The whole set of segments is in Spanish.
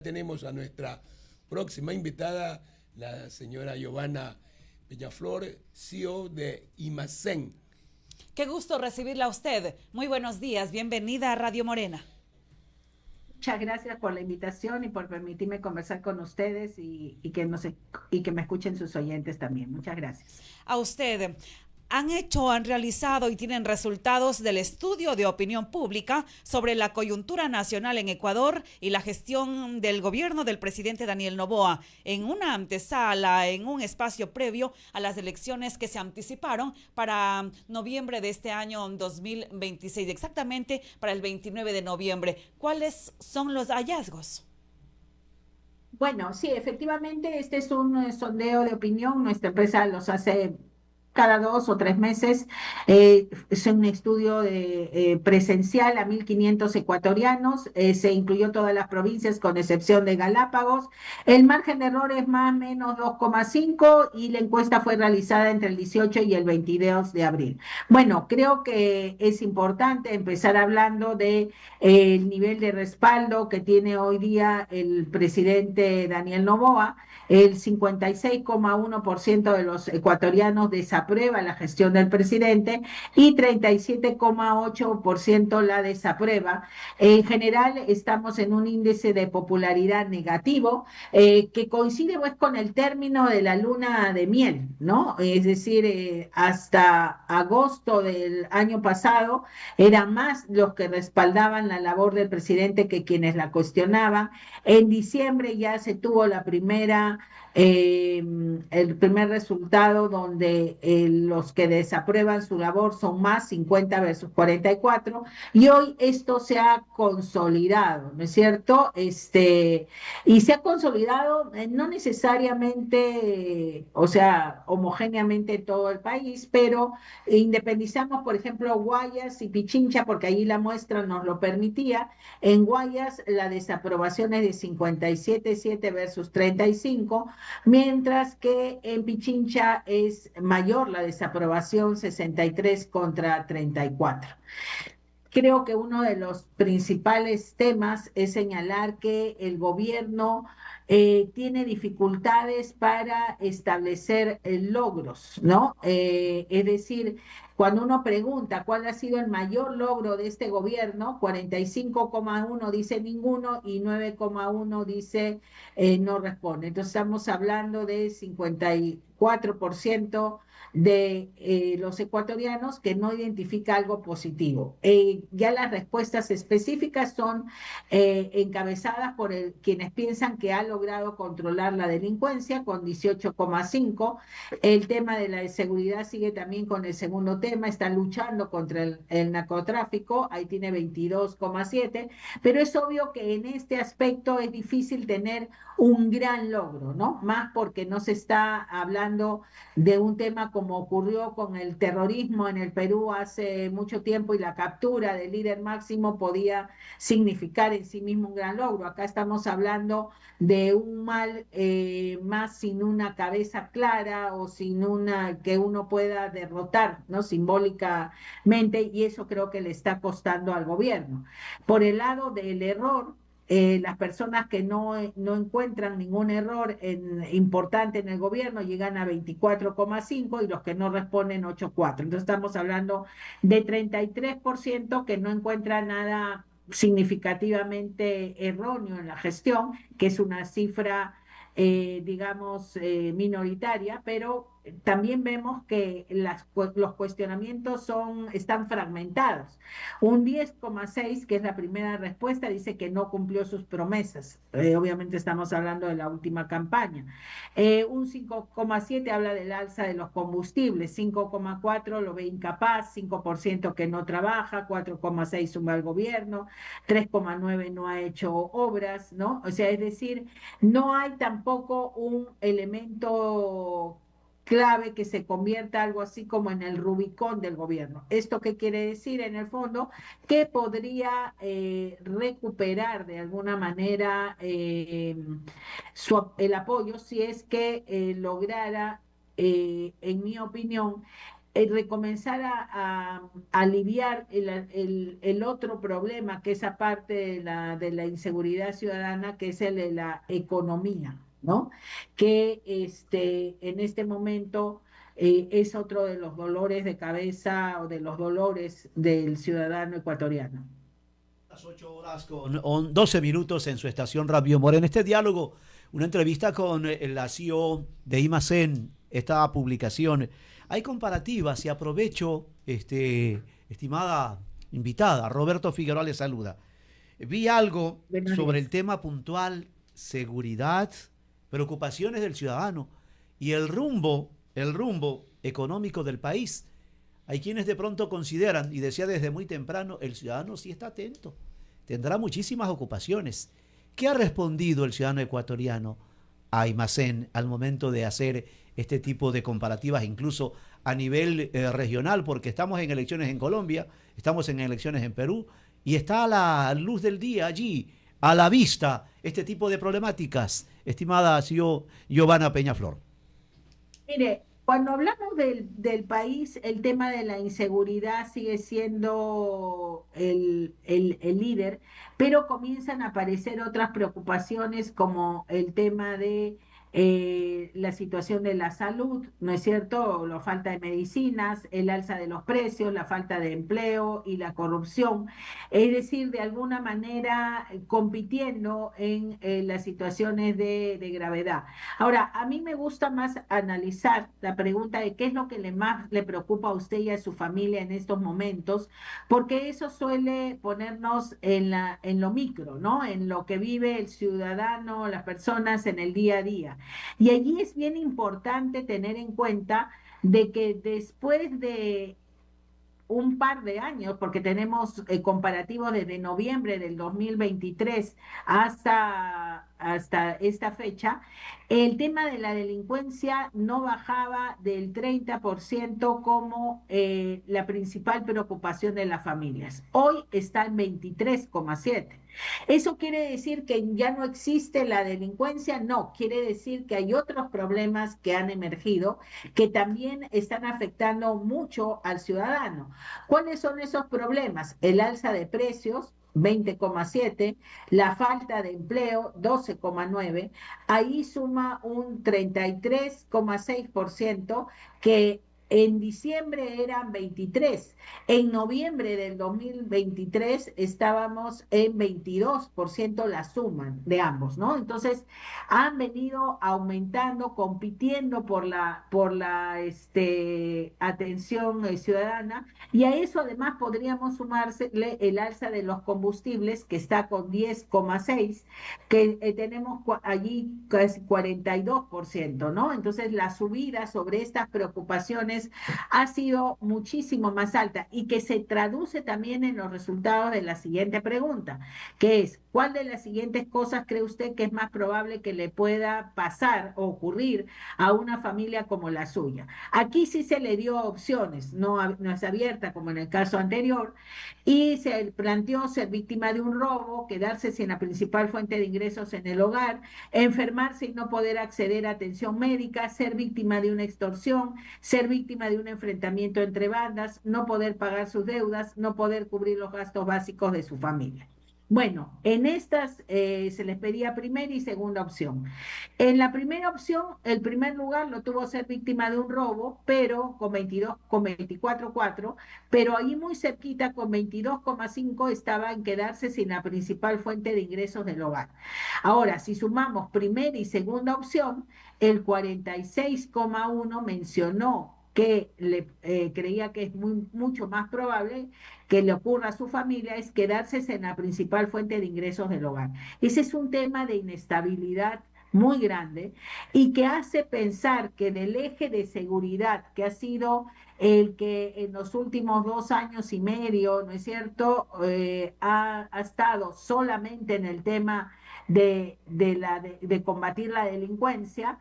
Tenemos a nuestra próxima invitada, la señora Giovanna Peñaflor, CEO de Imacén. Qué gusto recibirla a usted. Muy buenos días. Bienvenida a Radio Morena. Muchas gracias por la invitación y por permitirme conversar con ustedes y que me escuchen sus oyentes también. Muchas gracias. A usted. Han realizado y tienen resultados del estudio de opinión pública sobre la coyuntura nacional en Ecuador y la gestión del gobierno del presidente Daniel Noboa en una antesala, en un espacio previo a las elecciones que se anticiparon para noviembre de este año 2026, exactamente para el 29 de noviembre. ¿Cuáles son los hallazgos? Bueno, sí, efectivamente, este es un sondeo de opinión. Nuestra empresa los hace cada 2 o 3 meses. Es un estudio presencial a 1.500 ecuatorianos. Se incluyó todas las provincias con excepción de Galápagos. El margen de error es más o menos 2,5 y la encuesta fue realizada entre el 18 y el 22 de abril. Bueno, creo que es importante empezar hablando de el nivel de respaldo que tiene hoy día el presidente Daniel Noboa. El 56,1% de los ecuatorianos desaprueba la gestión del presidente y 37,8% la desaprueba. En general, estamos en un índice de popularidad negativo que coincide pues con el término de la luna de miel, ¿no? Es decir, hasta agosto del año pasado eran más los que respaldaban la labor del presidente que quienes la cuestionaban. En diciembre ya se tuvo el primer resultado donde los que desaprueban su labor son más, 50 versus 44, y hoy esto se ha consolidado, ¿no es cierto? Y se ha consolidado no necesariamente, o sea, homogéneamente en todo el país, pero independizamos, por ejemplo, Guayas y Pichincha, porque ahí la muestra nos lo permitía. En Guayas la desaprobación es de 57,7 versus 35, mientras que en Pichincha es mayor la desaprobación, 63 contra 34. Creo que uno de los principales temas es señalar que el gobierno tiene dificultades para establecer logros, ¿no? Es decir, cuando uno pregunta cuál ha sido el mayor logro de este gobierno, 45,1 dice ninguno y 9,1 dice no responde. Entonces estamos hablando de 54% de los ecuatorianos que no identifica algo positivo. Ya las respuestas específicas son encabezadas por quienes piensan que ha logrado controlar la delincuencia con 18,5. El tema de la seguridad sigue también con el segundo tema, está luchando contra el narcotráfico, ahí tiene 22,7, pero es obvio que en este aspecto es difícil tener un gran logro, ¿no? Más porque no se está hablando de un tema como ocurrió con el terrorismo en el Perú hace mucho tiempo, y la captura del líder máximo podía significar en sí mismo un gran logro. Acá estamos hablando de un mal más sin una cabeza clara o sin una que uno pueda derrotar, ¿no? Simbólicamente, y eso creo que le está costando al gobierno. Por el lado del error, las personas que no encuentran ningún error importante en el gobierno llegan a 24,5 y los que no responden 8,4. Entonces estamos hablando de 33% que no encuentra nada significativamente erróneo en la gestión, que es una cifra, digamos, minoritaria, pero también vemos que los cuestionamientos están fragmentados. Un 10,6, que es la primera respuesta, dice que no cumplió sus promesas. Obviamente estamos hablando de la última campaña. Un 5,7 habla del alza de los combustibles, 5,4 lo ve incapaz, 5% que no trabaja, 4,6 suma al gobierno, 3,9 no ha hecho obras, ¿no? O sea, es decir, no hay tampoco un elemento clave que se convierta algo así como en el Rubicón del gobierno. ¿Esto qué quiere decir en el fondo? Que podría recuperar de alguna manera el apoyo si es que lograra, en mi opinión, recomenzar a aliviar el otro problema, que es aparte de la inseguridad ciudadana, que es el de la economía, ¿no? Que en este momento es otro de los dolores de cabeza o de los dolores del ciudadano ecuatoriano. Las 8 horas con 12 minutos en su estación Radio More. En este diálogo, una entrevista con la CEO de IMACEN, esta publicación. Hay comparativas y aprovecho, estimada invitada, Roberto Figueroa le saluda. Vi algo sobre el tema puntual, seguridad, preocupaciones del ciudadano y el rumbo económico del país. Hay quienes de pronto consideran, y decía desde muy temprano, el ciudadano sí está atento, tendrá muchísimas ocupaciones. ¿Qué ha respondido el ciudadano ecuatoriano a IMACEN al momento de hacer este tipo de comparativas, incluso a nivel regional? Porque estamos en elecciones en Colombia, estamos en elecciones en Perú, y está a la luz del día allí, a la vista, este tipo de problemáticas, estimada CEO Giovanna Peñaflor. Mire, cuando hablamos del país, el tema de la inseguridad sigue siendo el líder, pero comienzan a aparecer otras preocupaciones como el tema de la situación de la salud, ¿no es cierto? La falta de medicinas, el alza de los precios, la falta de empleo y la corrupción. Es decir, de alguna manera compitiendo en las situaciones de gravedad. Ahora, a mí me gusta más analizar la pregunta de qué es lo que más le preocupa a usted y a su familia en estos momentos, porque eso suele ponernos en lo micro, ¿no? En lo que vive el ciudadano, las personas en el día a día. Y allí es bien importante tener en cuenta de que después de un par de años, porque tenemos comparativos desde noviembre del 2023 hasta esta fecha, el tema de la delincuencia no bajaba del 30% como la principal preocupación de las familias. Hoy está en 23,7%. ¿Eso quiere decir que ya no existe la delincuencia? No, quiere decir que hay otros problemas que han emergido que también están afectando mucho al ciudadano. ¿Cuáles son esos problemas? El alza de precios, 20,7, la falta de empleo, 12,9, ahí suma un 33,6% que en diciembre eran 23, en noviembre del 2023 estábamos en 22% la suma de ambos, ¿no? Entonces han venido aumentando, compitiendo por la atención ciudadana, y a eso además podríamos sumarse el alza de los combustibles, que está con 10,6, que tenemos allí casi 42%, ¿no? Entonces la subida sobre estas preocupaciones ha sido muchísimo más alta y que se traduce también en los resultados de la siguiente pregunta, que es, ¿cuál de las siguientes cosas cree usted que es más probable que le pueda pasar o ocurrir a una familia como la suya? Aquí sí se le dio opciones, no es abierta como en el caso anterior, y se planteó ser víctima de un robo, quedarse sin la principal fuente de ingresos en el hogar, enfermarse y no poder acceder a atención médica, ser víctima de una extorsión, ser víctima de un enfrentamiento entre bandas, no poder pagar sus deudas, no poder cubrir los gastos básicos de su familia. Bueno, en estas se les pedía primera y segunda opción. En la primera opción, el primer lugar lo tuvo ser víctima de un robo, pero con 24,4, pero ahí muy cerquita con 22,5 estaba en quedarse sin la principal fuente de ingresos del hogar. Ahora, si sumamos primera y segunda opción, el 46,1 mencionó que creía que es mucho más probable que le ocurra a su familia es quedarse en la principal fuente de ingresos del hogar. Ese es un tema de inestabilidad muy grande y que hace pensar que del eje de seguridad, que ha sido el que en los últimos 2 años y medio, ¿no es cierto?, ha estado solamente en el tema de combatir la delincuencia,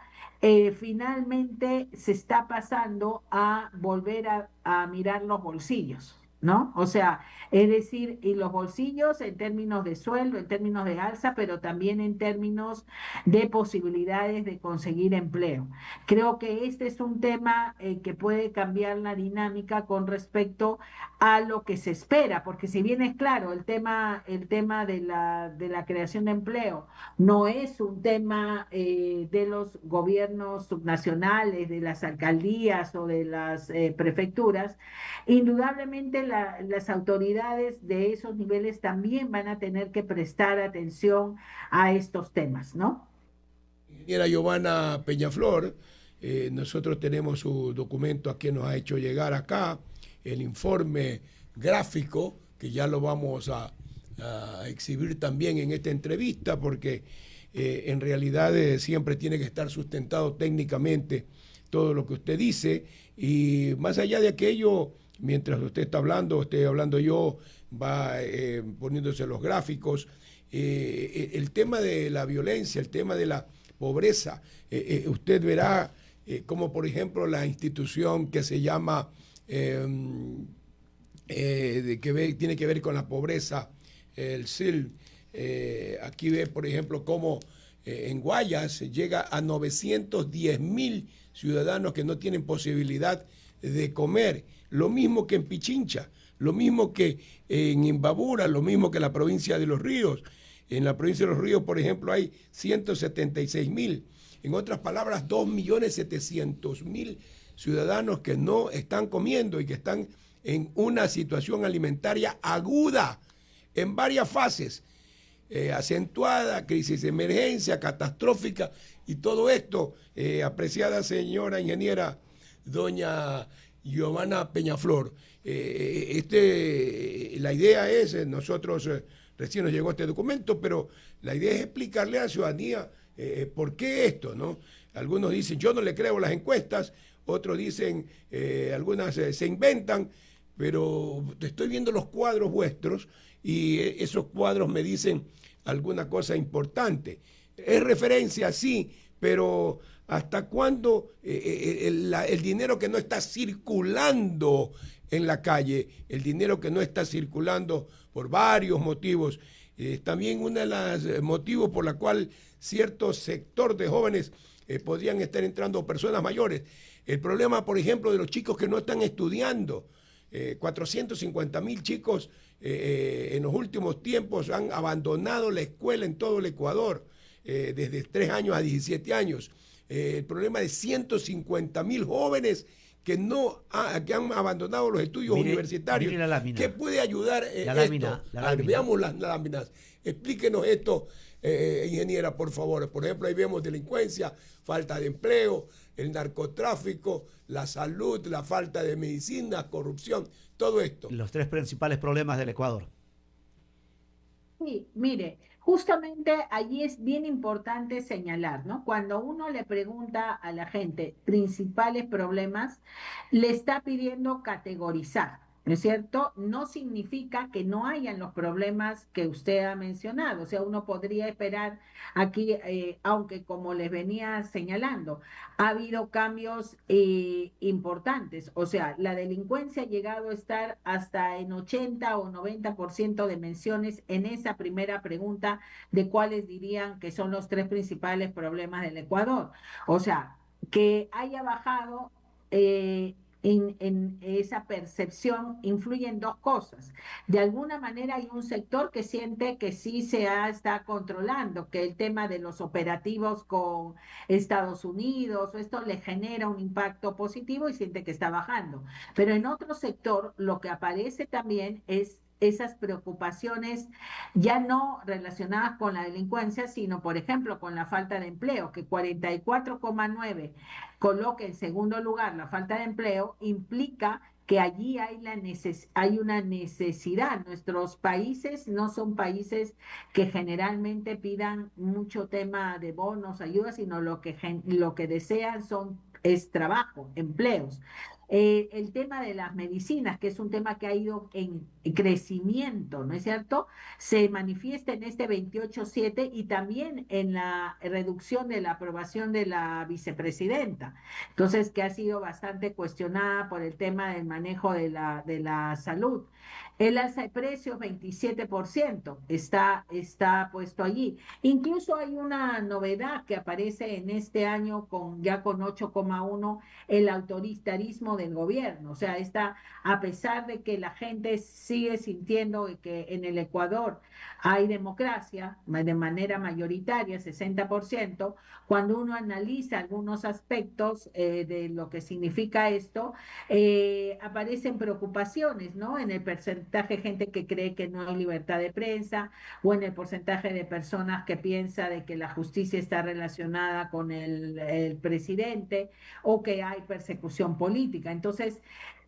finalmente se está pasando a volver a mirar los bolsillos. ¿no? O sea, es decir, y los bolsillos en términos de sueldo, en términos de alza, pero también en términos de posibilidades de conseguir empleo. Creo que este es un tema que puede cambiar la dinámica con respecto a lo que se espera, porque si bien es claro, el tema de la creación de empleo no es un tema de los gobiernos subnacionales, de las alcaldías o de las prefecturas. Indudablemente las autoridades de esos niveles también van a tener que prestar atención a estos temas, ¿no? Ingeniera Giovanna Peñaflor, nosotros tenemos su documento a que nos ha hecho llegar acá, el informe gráfico, que ya lo vamos a exhibir también en esta entrevista, porque en realidad siempre tiene que estar sustentado técnicamente todo lo que usted dice, y más allá de aquello, mientras usted está hablando, estoy hablando yo, va poniéndose los gráficos, el tema de la violencia, el tema de la pobreza, usted verá como por ejemplo la institución que se llama, tiene que ver con la pobreza, el SIL, aquí ve por ejemplo cómo en Guayas llega a 910.000 ciudadanos que no tienen posibilidad de comer, lo mismo que en Pichincha, lo mismo que en Imbabura, lo mismo que en la provincia de Los Ríos. En la provincia de Los Ríos, por ejemplo, hay 176.000. En otras palabras, 2.700.000 ciudadanos que no están comiendo y que están en una situación alimentaria aguda en varias fases, acentuada, crisis de emergencia, catastrófica, y todo esto, apreciada señora ingeniera doña Giovanna Peñaflor. La idea es, nosotros recién nos llegó este documento, pero la idea es explicarle a la ciudadanía por qué esto, ¿no? Algunos dicen, yo no le creo las encuestas, otros dicen, algunas se inventan, pero estoy viendo los cuadros vuestros y esos cuadros me dicen alguna cosa importante. Es referencia, sí, pero ¿hasta cuándo el dinero que no está circulando en la calle, el dinero que no está circulando por varios motivos, también uno de los motivos por la cual cierto sector de jóvenes podrían estar entrando, personas mayores? El problema, por ejemplo, de los chicos que no están estudiando. 450.000 chicos en los últimos tiempos han abandonado la escuela en todo el Ecuador, desde 3 años a 17 años. El problema de 150.000 jóvenes que han abandonado los estudios universitarios. Mire la lámina. ¿Qué puede ayudar la lámina, esto? Veamos las láminas. Explíquenos esto, ingeniera, por favor. Por ejemplo, ahí vemos delincuencia, falta de empleo, el narcotráfico, la salud, la falta de medicina, corrupción, todo esto. Los 3 principales problemas del Ecuador. Sí, mire, justamente allí es bien importante señalar, ¿no? Cuando uno le pregunta a la gente principales problemas, le está pidiendo categorizar, ¿no es cierto? No significa que no hayan los problemas que usted ha mencionado. O sea, uno podría esperar aquí, aunque como les venía señalando, ha habido cambios importantes. O sea, la delincuencia ha llegado a estar hasta en 80 o 90% de menciones en esa primera pregunta de cuáles dirían que son los 3 principales problemas del Ecuador. O sea, que haya bajado en esa percepción influyen 2 cosas. De alguna manera hay un sector que siente que sí está controlando, que el tema de los operativos con Estados Unidos, esto le genera un impacto positivo y siente que está bajando. Pero en otro sector lo que aparece también es esas preocupaciones ya no relacionadas con la delincuencia, sino, por ejemplo, con la falta de empleo, que 44,9 coloque en segundo lugar la falta de empleo, implica que allí hay una necesidad. Nuestros países no son países que generalmente pidan mucho tema de bonos, ayudas, sino lo que desean es trabajo, empleos. el tema de las medicinas, que es un tema que ha ido en crecimiento, ¿no es cierto? Se manifiesta en este 28/7 y también en la reducción de la aprobación de la vicepresidenta. Entonces, que ha sido bastante cuestionada por el tema del manejo de la salud. El alza de precios, 27%, está puesto allí. Incluso hay una novedad que aparece en este año ya con 8,1, el autoritarismo del gobierno. O sea, a pesar de que la gente sigue sintiendo que en el Ecuador hay democracia de manera mayoritaria, 60%, cuando uno analiza algunos aspectos de lo que significa esto, aparecen preocupaciones, ¿no? En el porcentaje de gente que cree que no hay libertad de prensa, o en el porcentaje de personas que piensa de que la justicia está relacionada con el presidente, o que hay persecución política. Entonces,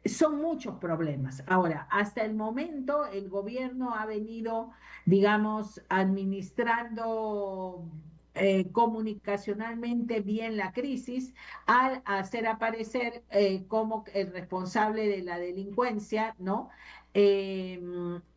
son muchos problemas. Ahora, hasta el momento el gobierno ha venido, digamos, administrando comunicacionalmente bien la crisis al hacer aparecer como el responsable de la delincuencia, ¿no? Eh,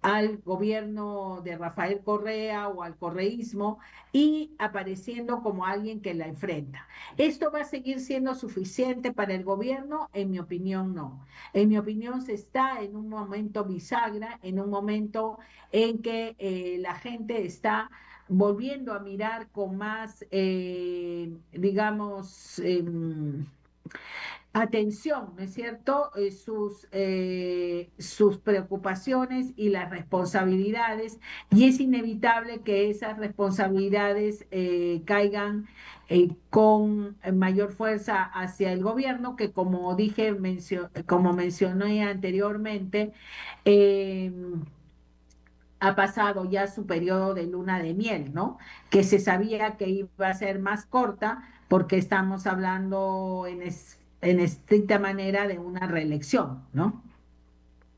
Al gobierno de Rafael Correa o al correísmo, y apareciendo como alguien que la enfrenta. ¿Esto va a seguir siendo suficiente para el gobierno? En mi opinión, no. En mi opinión, se está en un momento bisagra, en un momento en que la gente está volviendo a mirar con más, digamos, atención, ¿no es cierto?, sus preocupaciones y las responsabilidades, y es inevitable que esas responsabilidades caigan con mayor fuerza hacia el gobierno, que como dije, como mencioné anteriormente, eh, ha pasado ya su periodo de luna de miel, ¿no? Que se sabía que iba a ser más corta porque estamos hablando en estricta manera de una reelección, ¿no?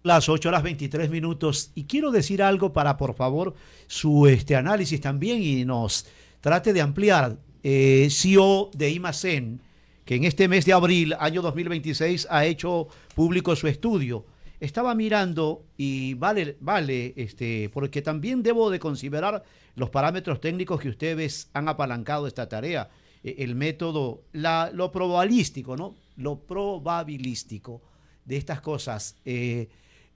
Las 8:23. Y quiero decir algo para, por favor, su análisis también y nos trate de ampliar. CEO de IMACEN, que en este mes de abril, año 2026, ha hecho público su estudio. Estaba mirando y vale, porque también debo de considerar los parámetros técnicos que ustedes han apalancado esta tarea. El método, lo probabilístico, ¿no? Lo probabilístico de estas cosas.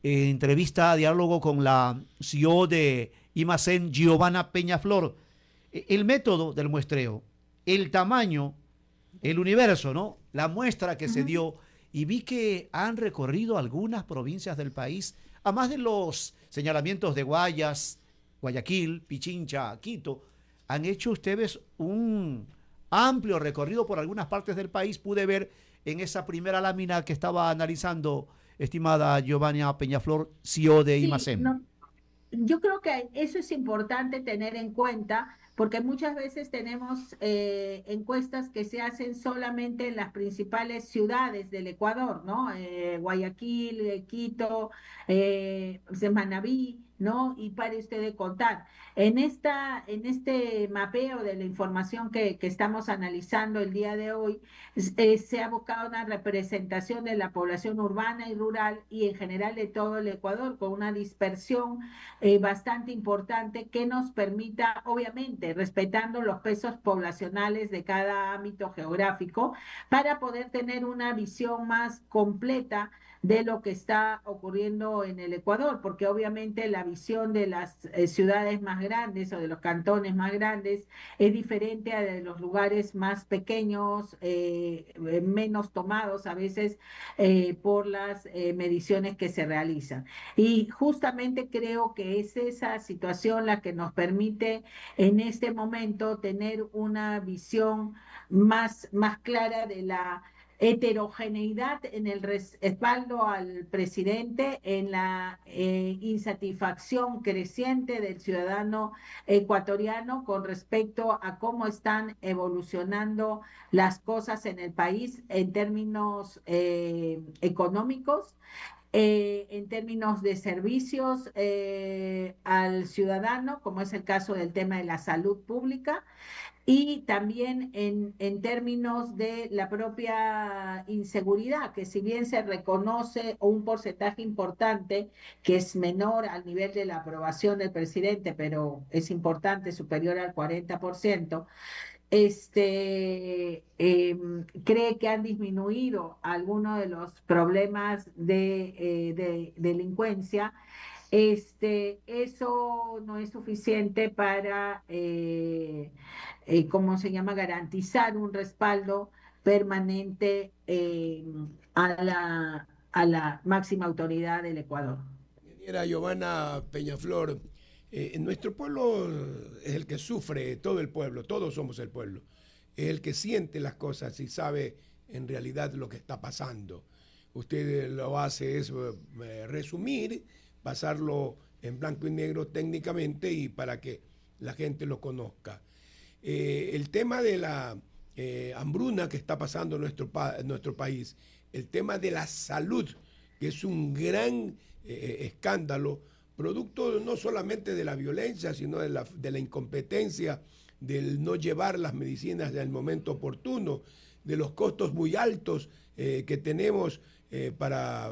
Entrevista, diálogo con la CEO de IMACEN, Giovanna Peñaflor. El método del muestreo, el tamaño, el universo, ¿no? La muestra que se dio, y vi que han recorrido algunas provincias del país, además de los señalamientos de Guayas, Guayaquil, Pichincha, Quito. Han hecho ustedes un amplio recorrido por algunas partes del país. Pude ver en esa primera lámina que estaba analizando, estimada Giovanna Peñaflor, CEO de Sí, IMACEN. no, yo creo que eso es importante tener en cuenta, porque muchas veces tenemos encuestas que se hacen solamente en las principales ciudades del Ecuador, ¿no? Guayaquil, Quito, Manabí, ¿no? Y pare usted de contar. En este mapeo de la información que estamos analizando el día de hoy, se ha buscado una representación de la población urbana y rural y en general de todo el Ecuador, con una dispersión bastante importante que nos permita, obviamente, respetando los pesos poblacionales de cada ámbito geográfico, para poder tener una visión más completa de lo que está ocurriendo en el Ecuador, porque obviamente la visión de las ciudades más grandes o de los cantones más grandes es diferente a de los lugares más pequeños, menos tomados a veces por las mediciones que se realizan. Y justamente creo que es esa situación la que nos permite en este momento tener una visión más clara de la heterogeneidad en el respaldo al presidente, en la insatisfacción creciente del ciudadano ecuatoriano con respecto a cómo están evolucionando las cosas en el país en términos económicos, en términos de servicios al ciudadano, como es el caso del tema de la salud pública, y también en términos de la propia inseguridad, que si bien se reconoce un porcentaje importante, que es menor al nivel de la aprobación del presidente, pero es importante, superior al 40%, cree que han disminuido algunos de los problemas de delincuencia. Eso no es suficiente para, ¿cómo se llama?, garantizar un respaldo permanente a la máxima autoridad del Ecuador. Ingeniera Giovanna Peñaflor, nuestro pueblo es el que sufre, todo el pueblo, todos somos el pueblo, es el que siente las cosas y sabe en realidad lo que está pasando. Usted lo hace es resumir, pasarlo en blanco y negro técnicamente y para que la gente lo conozca. El tema de la hambruna que está pasando en nuestro país, el tema de la salud, que es un gran escándalo, producto no solamente de la violencia, sino de la incompetencia, del no llevar las medicinas en el momento oportuno, de los costos muy altos que tenemos para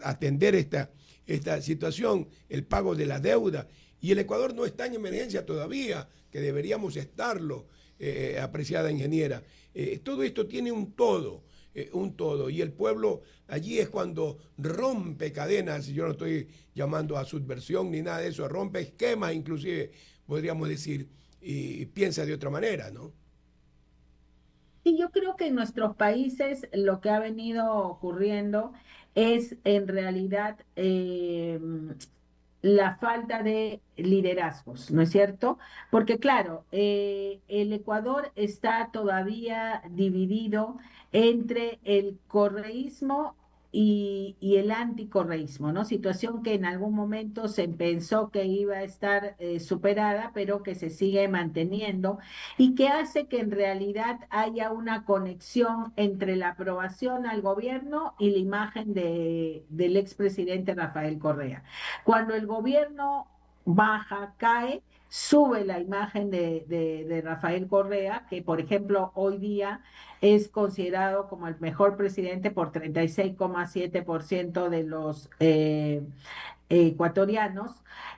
atender esta situación, el pago de la deuda. Y el Ecuador no está en emergencia todavía, que deberíamos estarlo, apreciada ingeniera. Todo esto tiene un todo, y el pueblo allí es cuando rompe cadenas. Yo no estoy llamando a subversión ni nada de eso, rompe esquemas inclusive, podríamos decir, y piensa de otra manera, ¿no? Y yo creo que en nuestros países lo que ha venido ocurriendo es en realidad la falta de liderazgos, ¿no es cierto? Porque claro, el Ecuador está todavía dividido entre el correísmo y el anticorreísmo, ¿no? Situación que en algún momento se pensó que iba a estar superada, pero que se sigue manteniendo y que hace que en realidad haya una conexión entre la aprobación al gobierno y la imagen del expresidente Rafael Correa. Cuando el gobierno baja, cae, sube la imagen de Rafael Correa, que por ejemplo hoy día es considerado como el mejor presidente por 36,7% de los ecuatorianos.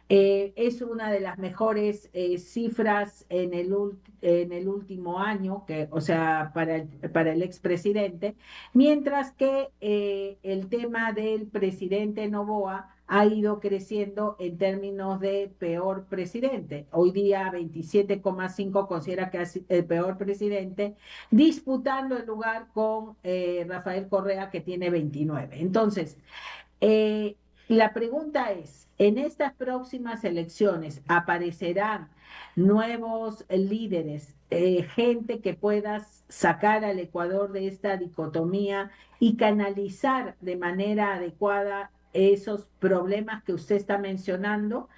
Es una de las mejores cifras en el último año, o sea, para el expresidente, mientras que el tema del presidente Noboa ha ido creciendo en términos de peor presidente. Hoy día 27,5 considera que es el peor presidente, disputando el lugar con Rafael Correa, que tiene 29. Entonces, la pregunta es, ¿en estas próximas elecciones aparecerán nuevos líderes, gente que pueda sacar al Ecuador de esta dicotomía y canalizar de manera adecuada esos problemas que usted está mencionando?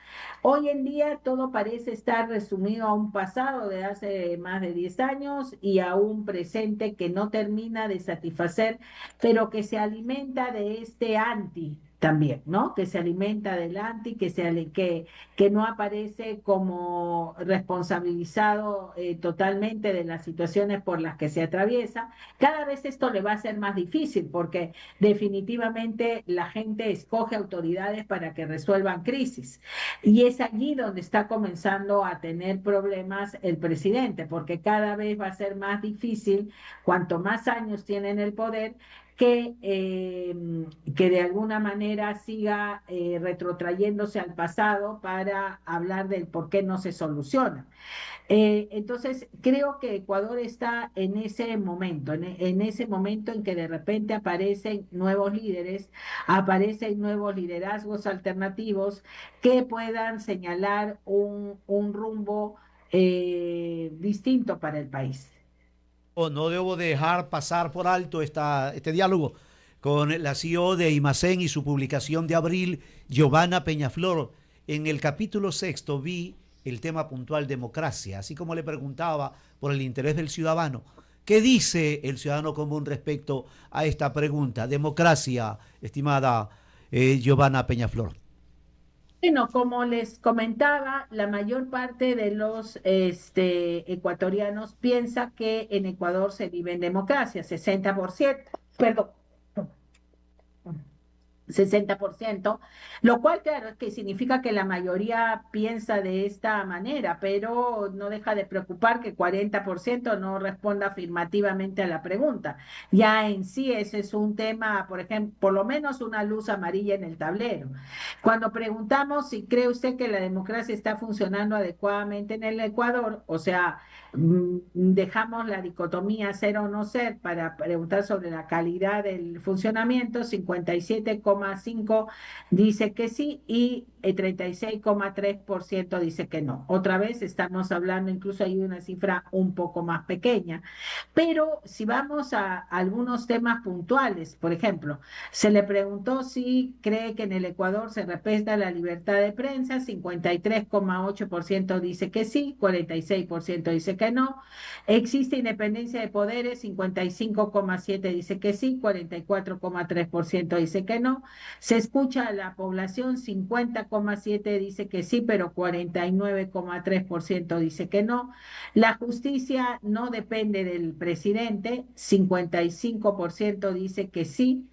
Hoy en día todo parece estar resumido a un pasado de hace más de 10 años y a un presente que no termina de satisfacer, pero que se alimenta de este anti también, ¿no? Que se alimenta del anti, que no aparece como responsabilizado totalmente de las situaciones por las que se atraviesa. Cada vez esto le va a ser más difícil porque definitivamente la gente escoge autoridades para que resuelvan crisis. Y es allí donde está comenzando a tener problemas el presidente, porque cada vez va a ser más difícil, cuanto más años tiene en el poder, que de alguna manera siga retrotrayéndose al pasado para hablar del por qué no se soluciona. Entonces, creo que Ecuador está en ese momento, en ese momento en que de repente aparecen nuevos líderes, aparecen nuevos liderazgos alternativos que puedan señalar un rumbo distinto para el país. No debo dejar pasar por alto este diálogo con la CEO de IMACEN y su publicación de abril, Giovanna Peñaflor. En el capítulo 6 vi el tema puntual democracia, así como le preguntaba por el interés del ciudadano. ¿Qué dice el ciudadano común respecto a esta pregunta? Democracia, estimada Giovanna Peñaflor. Bueno, como les comentaba, la mayor parte de los ecuatorianos piensa que en Ecuador se vive en democracia, 60%, perdón, 60%, lo cual, claro, es que significa que la mayoría piensa de esta manera, pero no deja de preocupar que 40% no responda afirmativamente a la pregunta. Ya en sí ese es un tema, por ejemplo, por lo menos una luz amarilla en el tablero. Cuando preguntamos si cree usted que la democracia está funcionando adecuadamente en el Ecuador, o sea, dejamos la dicotomía ser o no ser para preguntar sobre la calidad del funcionamiento, 57,5 dice que sí y 36,3% dice que no. Otra vez estamos hablando, incluso hay una cifra un poco más pequeña. Pero si vamos a algunos temas puntuales, por ejemplo, se le preguntó si cree que en el Ecuador se respeta la libertad de prensa, 53,8% dice que sí, 46% dice que no. Existe independencia de poderes, 55,7% dice que sí, 44,3% dice que no. Se escucha a la población, 50,7% dice que sí, pero 49,3% dice que no. La justicia no depende del presidente, 55% dice que sí,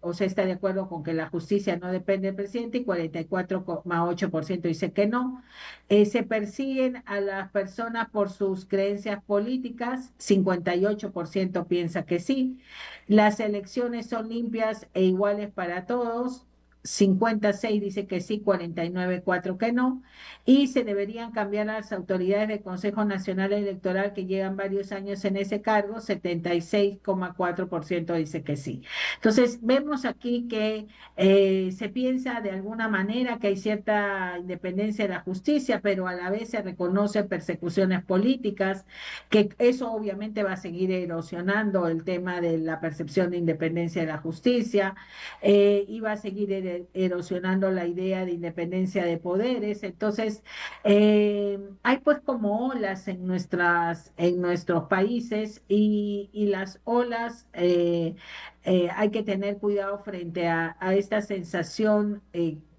o sea, está de acuerdo con que la justicia no depende del presidente y 44,8% dice que no. Se persiguen a las personas por sus creencias políticas, 58% piensa que sí. Las elecciones son limpias e iguales para todos. 56 dice que sí, 49,4 que no, y se deberían cambiar las autoridades del Consejo Nacional Electoral que llevan varios años en ese cargo, 76,4% dice que sí. Entonces, vemos aquí que se piensa de alguna manera que hay cierta independencia de la justicia, pero a la vez se reconoce persecuciones políticas, que eso obviamente va a seguir erosionando el tema de la percepción de independencia de la justicia, y va a seguir erosionando la idea de independencia de poderes. Entonces, hay pues como olas en nuestros países y las olas hay que tener cuidado frente a esta sensación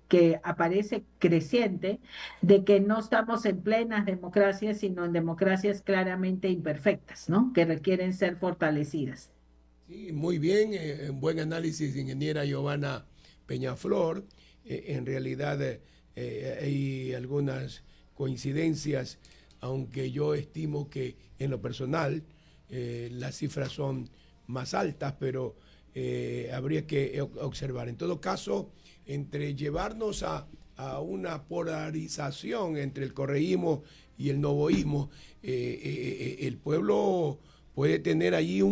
que aparece creciente de que no estamos en plenas democracias, sino en democracias claramente imperfectas, ¿no? Que requieren ser fortalecidas. Sí, muy bien, buen análisis, ingeniera Giovanna Peñaflor. En realidad hay algunas coincidencias, aunque yo estimo que en lo personal las cifras son más altas, pero habría que observar. En todo caso, entre llevarnos a una polarización entre el correísmo y el novoísmo, el pueblo puede tener allí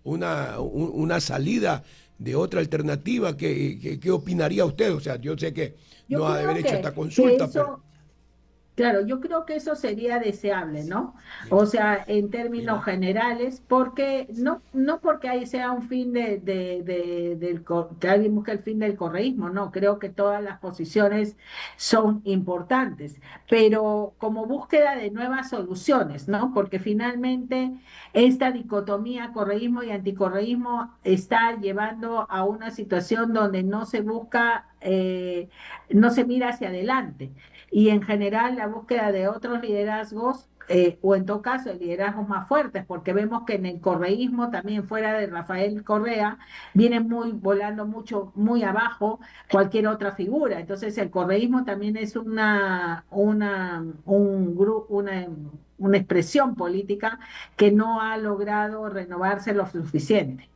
una salida de otra alternativa. ¿Qué opinaría usted? O sea, yo sé que Yo no ha de creo haber hecho esta que consulta, pero... eso, claro, yo creo que eso sería deseable, ¿no? O sea, en términos Mira, generales, porque no porque ahí sea un fin que alguien busque el fin del correísmo, no, creo que todas las posiciones son importantes, pero como búsqueda de nuevas soluciones, ¿no? Porque finalmente esta dicotomía correísmo y anticorreísmo está llevando a una situación donde no se busca, no se mira hacia adelante y en general la búsqueda de otros liderazgos, o en todo caso liderazgos más fuertes, porque vemos que en el correísmo también fuera de Rafael Correa viene volando mucho, muy abajo cualquier otra figura. Entonces el correísmo también es una expresión política que no ha logrado renovarse lo suficiente.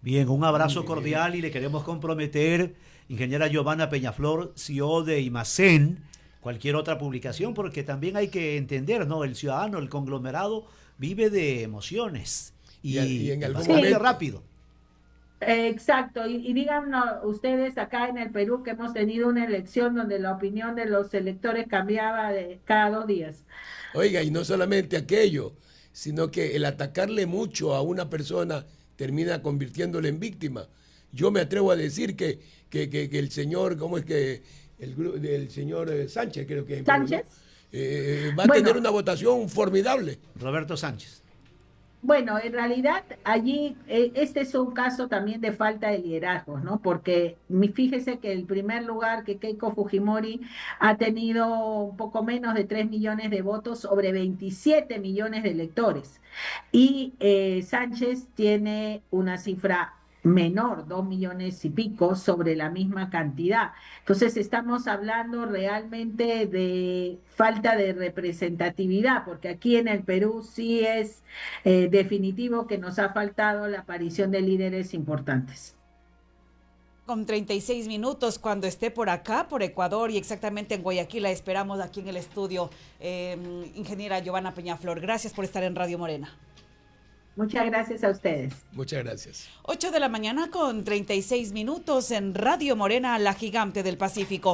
Bien, un abrazo muy bien. cordial y le queremos comprometer, ingeniera Giovanna Peñaflor, CEO de IMACEN, cualquier otra publicación, porque también hay que entender, ¿no? El ciudadano, el conglomerado, vive de emociones Y en y algún bastante momento... rápido. Exacto, y díganos ustedes acá en el Perú que hemos tenido una elección donde la opinión de los electores cambiaba de cada 2 días. Oiga, y no solamente aquello, sino que el atacarle mucho a una persona termina convirtiéndole en víctima. Yo me atrevo a decir que el señor, ¿cómo es que? El señor Sánchez, creo que es en Perú, ¿no? Sánchez, Va a tener bueno, una votación formidable. Roberto Sánchez. Bueno, en realidad allí este es un caso también de falta de liderazgo, ¿no? Porque fíjese que el primer lugar que Keiko Fujimori ha tenido un poco menos de 3 millones de votos sobre 27 millones de electores. Y Sánchez tiene una cifra menor, 2 millones y pico sobre la misma cantidad. Entonces estamos hablando realmente de falta de representatividad, porque aquí en el Perú sí es definitivo que nos ha faltado la aparición de líderes importantes. Con 36 minutos, cuando esté por acá, por Ecuador y exactamente en Guayaquil, la esperamos aquí en el estudio. Ingeniera Giovanna Peñaflor, gracias por estar en Radio Morena. Muchas gracias a ustedes. Muchas gracias. 8 de la mañana con 36 minutos en Radio Morena, la gigante del Pacífico.